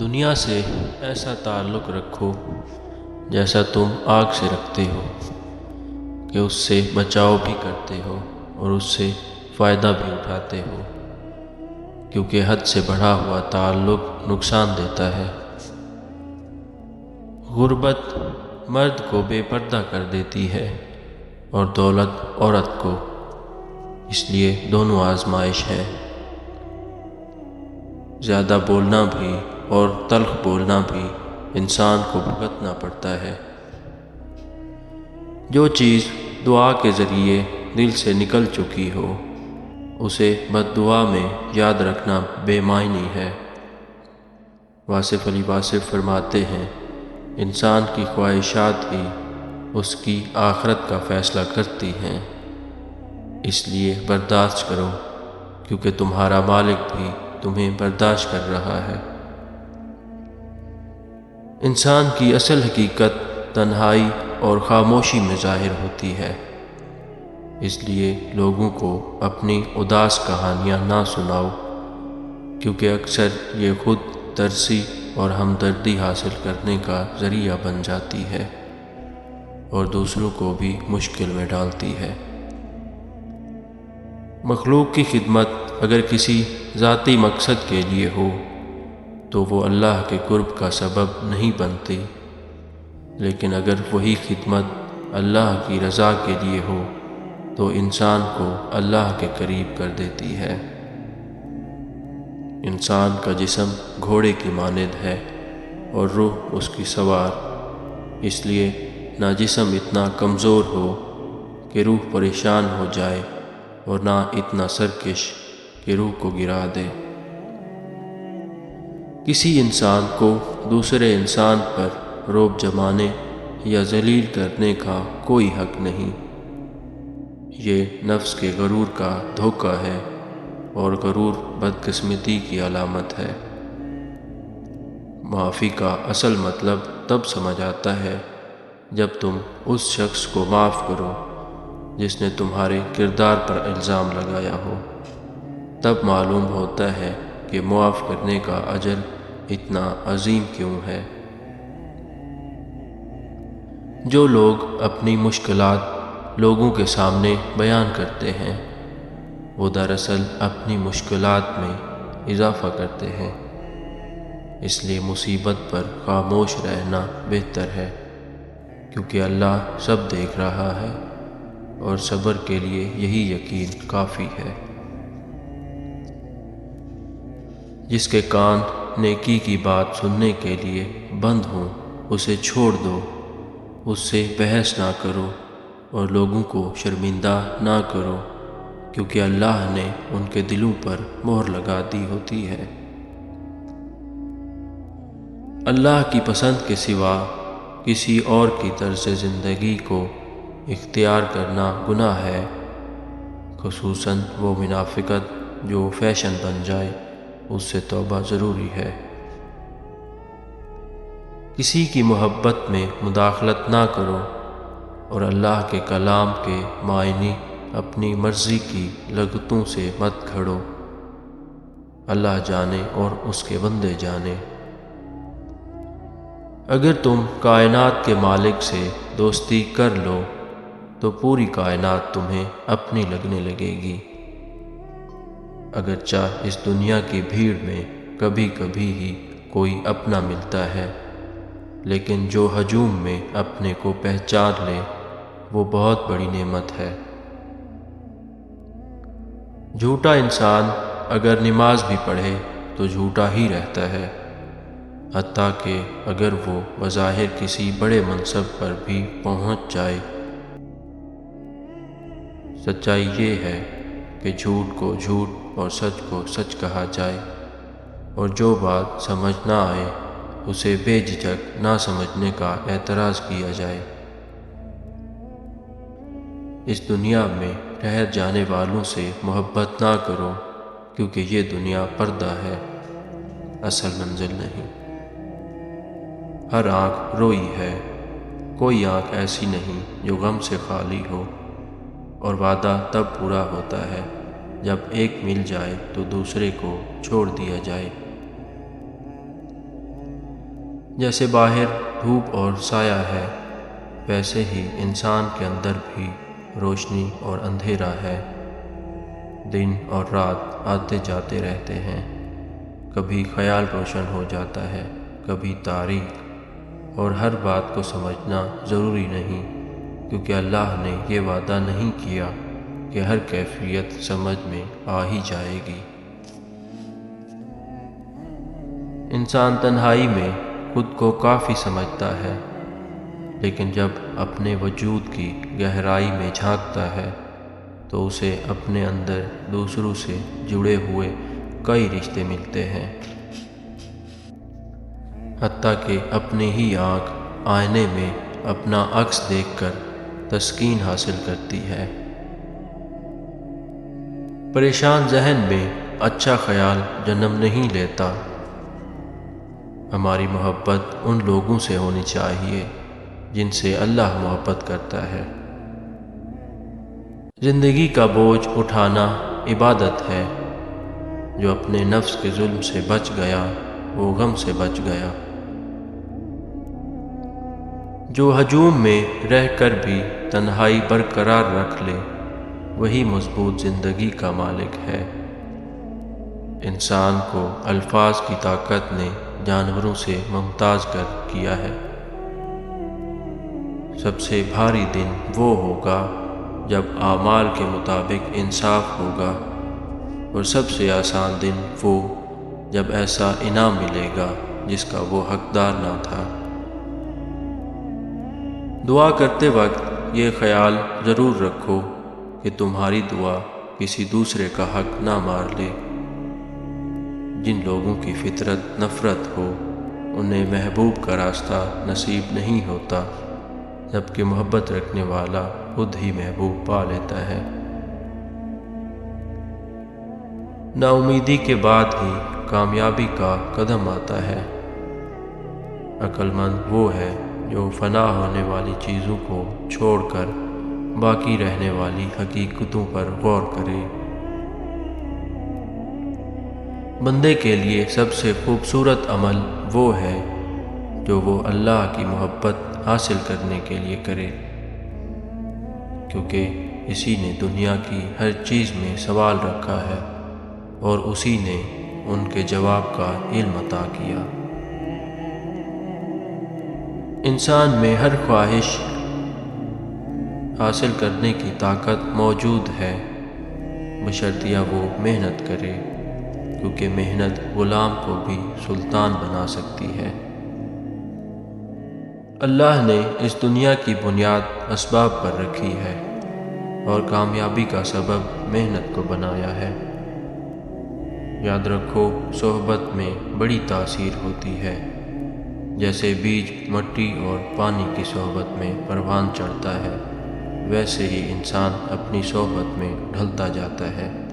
دنیا سے ایسا تعلق رکھو جیسا تم آگ سے رکھتے ہو کہ اس سے بچاؤ بھی کرتے ہو اور اس سے فائدہ بھی اٹھاتے ہو، کیونکہ حد سے بڑھا ہوا تعلق نقصان دیتا ہے۔ غربت مرد کو بے پردہ کر دیتی ہے اور دولت عورت کو، اس لیے دونوں آزمائش ہے۔ زیادہ بولنا بھی اور تلخ بولنا بھی انسان کو بھگتنا پڑتا ہے۔ جو چیز دعا کے ذریعے دل سے نکل چکی ہو اسے بد دعا میں یاد رکھنا بے معنی ہے۔ واصف علی واصف فرماتے ہیں، انسان کی خواہشات ہی اس کی آخرت کا فیصلہ کرتی ہیں، اس لیے برداشت کرو کیونکہ تمہارا مالک بھی تمہیں برداشت کر رہا ہے۔ انسان کی اصل حقیقت تنہائی اور خاموشی میں ظاہر ہوتی ہے، اس لیے لوگوں کو اپنی اداس کہانیاں نہ سناؤ، کیونکہ اکثر یہ خود ترسی اور ہمدردی حاصل کرنے کا ذریعہ بن جاتی ہے اور دوسروں کو بھی مشکل میں ڈالتی ہے۔ مخلوق کی خدمت اگر کسی ذاتی مقصد کے لیے ہو تو وہ اللہ کے قرب کا سبب نہیں بنتی، لیکن اگر وہی خدمت اللہ کی رضا کے لیے ہو تو انسان کو اللہ کے قریب کر دیتی ہے۔ انسان کا جسم گھوڑے کی مانند ہے اور روح اس کی سوار، اس لیے نہ جسم اتنا کمزور ہو کہ روح پریشان ہو جائے اور نہ اتنا سرکش کہ روح کو گرا دے۔ کسی انسان کو دوسرے انسان پر رعب جمانے یا ذلیل کرنے کا کوئی حق نہیں، یہ نفس کے غرور کا دھوکہ ہے اور غرور بدقسمتی کی علامت ہے۔ معافی کا اصل مطلب تب سمجھ آتا ہے جب تم اس شخص کو معاف کرو جس نے تمہارے کردار پر الزام لگایا ہو، تب معلوم ہوتا ہے کہ معاف کرنے کا اجر اتنا عظیم کیوں ہے۔ جو لوگ اپنی مشکلات لوگوں کے سامنے بیان کرتے ہیں وہ دراصل اپنی مشکلات میں اضافہ کرتے ہیں، اس لیے مصیبت پر خاموش رہنا بہتر ہے، کیونکہ اللہ سب دیکھ رہا ہے اور صبر کے لیے یہی یقین کافی ہے۔ جس کے کان نیکی کی بات سننے کے لیے بند ہوں اسے چھوڑ دو، اس سے بحث نہ کرو اور لوگوں کو شرمندہ نہ کرو، کیونکہ اللہ نے ان کے دلوں پر مہر لگا دی ہوتی ہے۔ اللہ کی پسند کے سوا کسی اور کی طرز زندگی کو اختیار کرنا گناہ ہے، خصوصاً وہ منافقت جو فیشن بن جائے، اس سے توبہ ضروری ہے۔ کسی کی محبت میں مداخلت نہ کرو اور اللہ کے کلام کے معنی اپنی مرضی کی لغتوں سے مت گھڑو، اللہ جانے اور اس کے بندے جانے۔ اگر تم کائنات کے مالک سے دوستی کر لو تو پوری کائنات تمہیں اپنی لگنے لگے گی، اگرچہ اس دنیا کی بھیڑ میں کبھی کبھی ہی کوئی اپنا ملتا ہے، لیکن جو ہجوم میں اپنے کو پہچان لے وہ بہت بڑی نعمت ہے۔ جھوٹا انسان اگر نماز بھی پڑھے تو جھوٹا ہی رہتا ہے، حتیٰ کہ اگر وہ بظاہر کسی بڑے منصب پر بھی پہنچ جائے۔ سچائی یہ ہے کہ جھوٹ کو جھوٹ اور سچ کو سچ کہا جائے، اور جو بات سمجھ نہ آئے اسے بے جھجک نہ سمجھنے کا اعتراض کیا جائے۔ اس دنیا میں ٹھہر جانے والوں سے محبت نہ کرو، کیونکہ یہ دنیا پردہ ہے، اصل منزل نہیں۔ ہر آنکھ روئی ہے، کوئی آنکھ ایسی نہیں جو غم سے خالی ہو، اور وعدہ تب پورا ہوتا ہے جب ایک مل جائے تو دوسرے کو چھوڑ دیا جائے۔ جیسے باہر دھوپ اور سایہ ہے، ویسے ہی انسان کے اندر بھی روشنی اور اندھیرا ہے۔ دن اور رات آتے جاتے رہتے ہیں، کبھی خیال روشن ہو جاتا ہے، کبھی تاریک، اور ہر بات کو سمجھنا ضروری نہیں، کیونکہ اللہ نے یہ وعدہ نہیں کیا کہ ہر کیفیت سمجھ میں آ ہی جائے گی۔ انسان تنہائی میں خود کو کافی سمجھتا ہے، لیکن جب اپنے وجود کی گہرائی میں جھانکتا ہے تو اسے اپنے اندر دوسروں سے جڑے ہوئے کئی رشتے ملتے ہیں، حتیٰ کہ اپنی ہی آنکھ آئینے میں اپنا عکس دیکھ کر تسکین حاصل کرتی ہے۔ پریشان ذہن میں اچھا خیال جنم نہیں لیتا۔ ہماری محبت ان لوگوں سے ہونی چاہیے جن سے اللہ محبت کرتا ہے۔ زندگی کا بوجھ اٹھانا عبادت ہے۔ جو اپنے نفس کے ظلم سے بچ گیا وہ غم سے بچ گیا۔ جو ہجوم میں رہ کر بھی تنہائی برقرار رکھ لے وہی مضبوط زندگی کا مالک ہے۔ انسان کو الفاظ کی طاقت نے جانوروں سے ممتاز کر کیا ہے۔ سب سے بھاری دن وہ ہوگا جب اعمال کے مطابق انصاف ہوگا، اور سب سے آسان دن وہ جب ایسا انعام ملے گا جس کا وہ حقدار نہ تھا۔ دعا کرتے وقت یہ خیال ضرور رکھو کہ تمہاری دعا کسی دوسرے کا حق نہ مار لے۔ جن لوگوں کی فطرت نفرت ہو انہیں محبوب کا راستہ نصیب نہیں ہوتا، جبکہ محبت رکھنے والا خود ہی محبوب پا لیتا ہے۔ نا امیدی کے بعد ہی کامیابی کا قدم آتا ہے۔ عقل مند وہ ہے جو فنا ہونے والی چیزوں کو چھوڑ کر باقی رہنے والی حقیقتوں پر غور کرے۔ بندے کے لیے سب سے خوبصورت عمل وہ ہے جو وہ اللہ کی محبت حاصل کرنے کے لیے کرے، کیونکہ اسی نے دنیا کی ہر چیز میں سوال رکھا ہے اور اسی نے ان کے جواب کا علم عطا کیا۔ انسان میں ہر خواہش حاصل کرنے کی طاقت موجود ہے، بشرطیہ وہ محنت کرے، کیونکہ محنت غلام کو بھی سلطان بنا سکتی ہے۔ اللہ نے اس دنیا کی بنیاد اسباب پر رکھی ہے اور کامیابی کا سبب محنت کو بنایا ہے۔ یاد رکھو، صحبت میں بڑی تاثیر ہوتی ہے۔ جیسے بیج مٹی اور پانی کی صحبت میں پروان چڑھتا ہے، ویسے ہی انسان اپنی صحبت میں ڈھلتا جاتا ہے۔